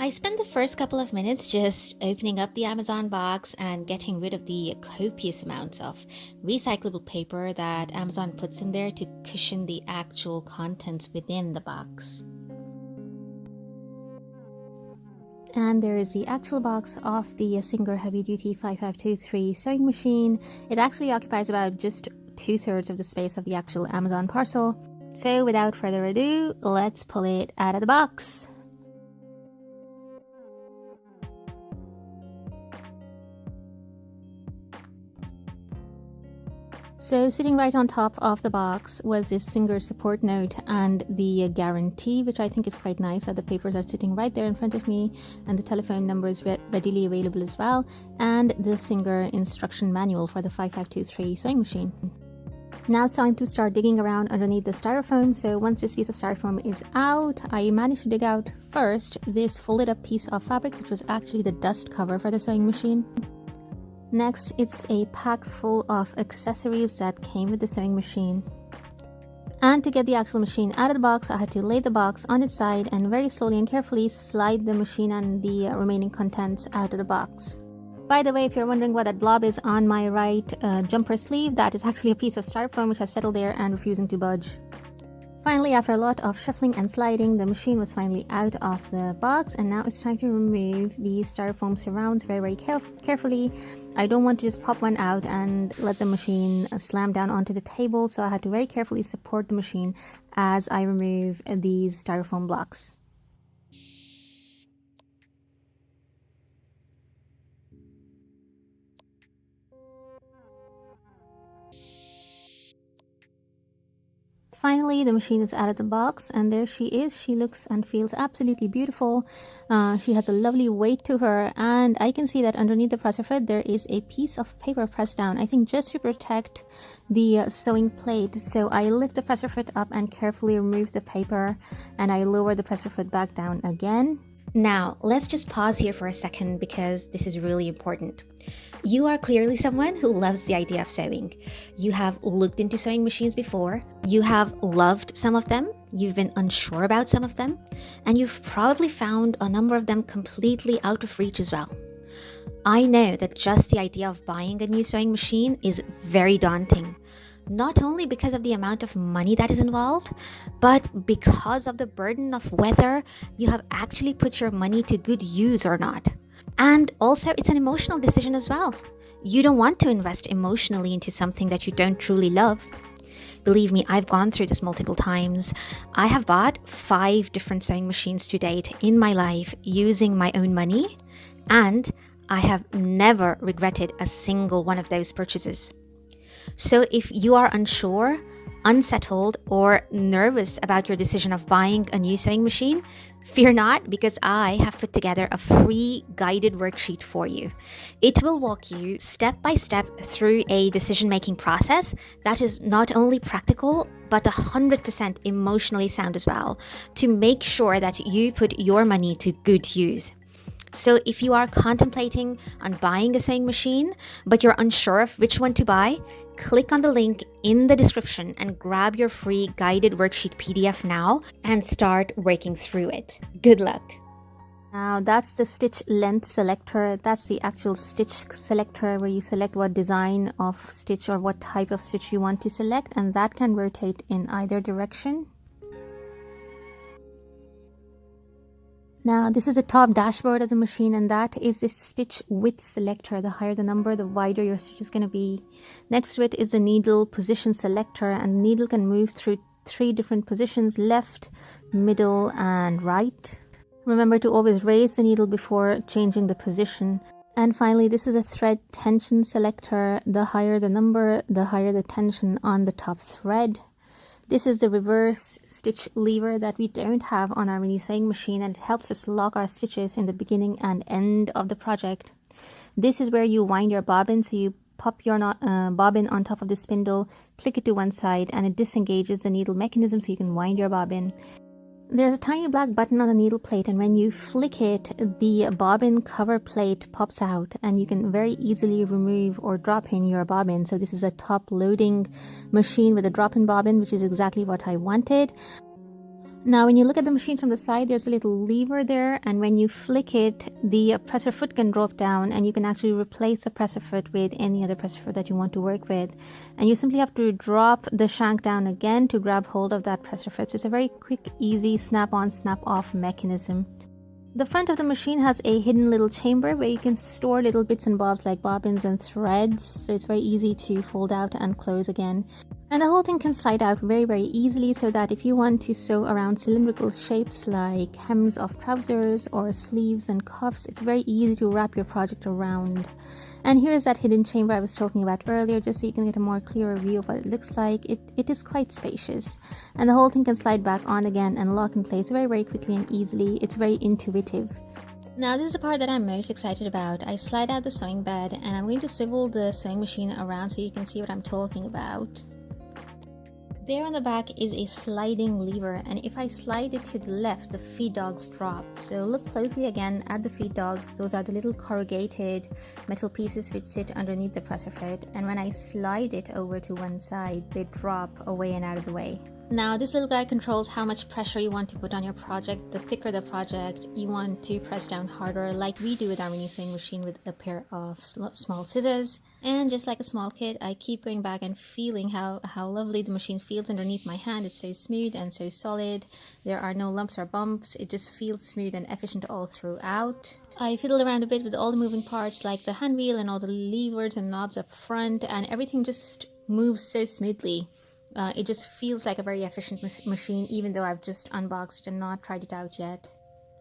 I spent the first couple of minutes just opening up the Amazon box and getting rid of the copious amounts of recyclable paper that Amazon puts in there to cushion the actual contents within the box. And there is the actual box of the Singer Heavy Duty 5523 sewing machine. It actually occupies about just 2/3 of the space of the actual Amazon parcel. So without further ado, let's pull it out of the box. So sitting right on top of the box was this Singer support note and the guarantee, which I think is quite nice that the papers are sitting right there in front of me, and the telephone number is readily available as well, and the Singer instruction manual for the 5523 sewing machine. Now it's time to start digging around underneath the styrofoam. So once this piece of styrofoam is out, I managed to dig out first this folded up piece of fabric, which was actually the dust cover for the sewing machine. Next, it's a pack full of accessories that came with the sewing machine. And to get the actual machine out of the box, I had to lay the box on its side and very slowly and carefully slide the machine and the remaining contents out of the box. By the way, if you're wondering what that blob is on my right jumper sleeve, that is actually a piece of styrofoam which has settled there and refusing to budge. Finally, after a lot of shuffling and sliding, the machine was finally out of the box, and now it's time to remove the styrofoam surrounds very carefully. I don't want to just pop one out and let the machine slam down onto the table, so I had to very carefully support the machine as I remove these styrofoam blocks. Finally, the machine is out of the box, and there she is. She looks and feels absolutely beautiful. She has a lovely weight to her, and I can see that underneath the presser foot there is a piece of paper pressed down, I think just to protect the sewing plate. So I lift the presser foot up and carefully remove the paper, and I lower the presser foot back down again. Now, let's just pause here for a second because this is really important. You are clearly someone who loves the idea of sewing. You have looked into sewing machines before, you have loved some of them, you've been unsure about some of them, and you've probably found a number of them completely out of reach as well. I know that just the idea of buying a new sewing machine is very daunting. Not only because of the amount of money that is involved, but because of the burden of whether you have actually put your money to good use or not. And also, it's an emotional decision as well. You don't want to invest emotionally into something that you don't truly love. Believe me, I've gone through this multiple times. I have bought 5 different sewing machines to date in my life using my own money, and I have never regretted a single one of those purchases. So if you are unsure, unsettled, or nervous about your decision of buying a new sewing machine, fear not, because I have put together a free guided worksheet for you. It will walk you step by step through a decision-making process that is not only practical, but 100% emotionally sound as well, to make sure that you put your money to good use. So if you are contemplating on buying a sewing machine, but you're unsure of which one to buy, click on the link in the description and grab your free guided worksheet PDF now and start working through it. Good luck. Now that's the stitch length selector. That's the actual stitch selector where you select what design of stitch or what type of stitch you want to select, and that can rotate in either direction. Now this is the top dashboard of the machine, and that is the stitch width selector. The higher the number, the wider your stitch is going to be. Next to it is the needle position selector, and the needle can move through 3 different positions: left, middle, and right. Remember to always raise the needle before changing the position. And finally, this is a thread tension selector. The higher the number, the higher the tension on the top thread. This is the reverse stitch lever that we don't have on our mini sewing machine, and it helps us lock our stitches in the beginning and end of the project. This is where you wind your bobbin, so you pop your bobbin on top of the spindle, click it to one side, and it disengages the needle mechanism so you can wind your bobbin. There's a tiny black button on the needle plate, and when you flick it, the bobbin cover plate pops out, and you can very easily remove or drop in your bobbin. So this is a top loading machine with a drop-in bobbin, which is exactly what I wanted. Now when you look at the machine from the side, there's a little lever there, and when you flick it, the presser foot can drop down and you can actually replace the presser foot with any other presser foot that you want to work with. And you simply have to drop the shank down again to grab hold of that presser foot. So it's a very quick, easy snap-on, snap-off mechanism. The front of the machine has a hidden little chamber where you can store little bits and bobs like bobbins and threads, so it's very easy to fold out and close again. And the whole thing can slide out very easily, so that if you want to sew around cylindrical shapes like hems of trousers or sleeves and cuffs, it's very easy to wrap your project around. And here's that hidden chamber I was talking about earlier, just so you can get a more clearer view of what it looks like. It is quite spacious, and the whole thing can slide back on again and lock in place very quickly and easily. It's very intuitive. Now this is the part that I'm most excited about. I slide out the sewing bed and I'm going to swivel the sewing machine around so you can see what I'm talking about. There on the back is a sliding lever, and if I slide it to the left, the feed dogs drop. So look closely again at the feed dogs. Those are the little corrugated metal pieces which sit underneath the presser foot, and when I slide it over to one side, they drop away and out of the way. Now this little guy controls how much pressure you want to put on your project. The thicker the project, you want to press down harder, like we do with our mini sewing machine with a pair of small scissors. And just like a small kid, I keep going back and feeling how lovely the machine feels underneath my hand. It's so smooth and so solid. There are no lumps or bumps. It just feels smooth and efficient all throughout. I fiddled around a bit with all the moving parts like the hand wheel and all the levers and knobs up front, and everything just moves so smoothly. It just feels like a very efficient machine, even though I've just unboxed and not tried it out yet.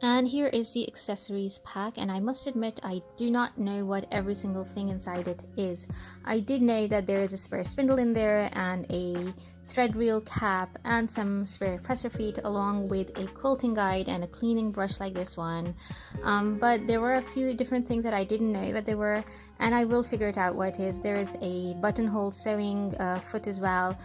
And here is the accessories pack, and I must admit I do not know what every single thing inside it is. I did know that there is a spare spindle in there and a thread reel cap and some spare presser feet, along with a quilting guide and a cleaning brush like this one. But there were a few different things that I didn't know what they were, and I will figure it out what it is. There is a buttonhole sewing foot as well.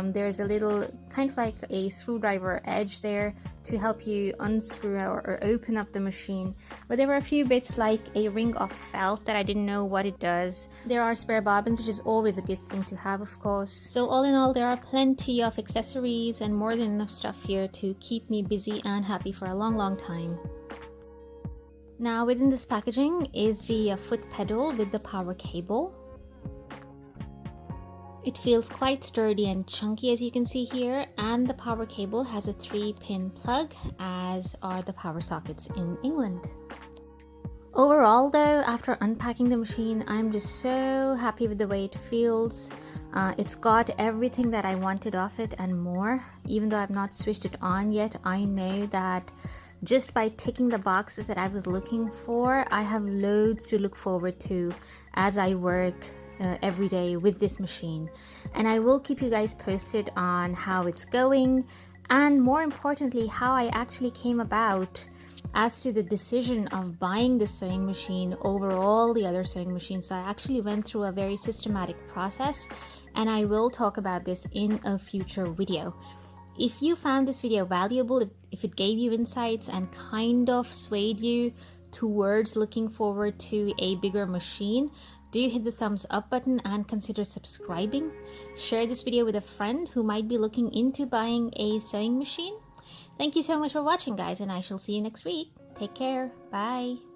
There is a little kind of like a screwdriver edge there to help you unscrew or open up the machine. But there were a few bits like a ring of felt that I didn't know what it does. There are spare bobbins, which is always a good thing to have, of course. So all in all, there are plenty of accessories and more than enough stuff here to keep me busy and happy for a long time. Now within this packaging is the foot pedal with the power cable. It feels quite sturdy and chunky, as you can see here, and the power cable has a 3-pin plug, as are the power sockets in England. Overall though, after unpacking the machine, I'm just so happy with the way it feels. It's got everything that I wanted off it and more. Even though I've not switched it on yet, I know that just by ticking the boxes that I was looking for, I have loads to look forward to as I work every day with this machine. And I will keep you guys posted on how it's going, and more importantly, how I actually came about as to the decision of buying this sewing machine over all the other sewing machines. So I actually went through a very systematic process, and I will talk about this in a future video. If you found this video valuable, if it gave you insights and kind of swayed you towards looking forward to a bigger machine, do hit the thumbs up button and consider subscribing. Share this video with a friend who might be looking into buying a sewing machine. Thank you so much for watching, guys, and I shall see you next week. Take care. Bye.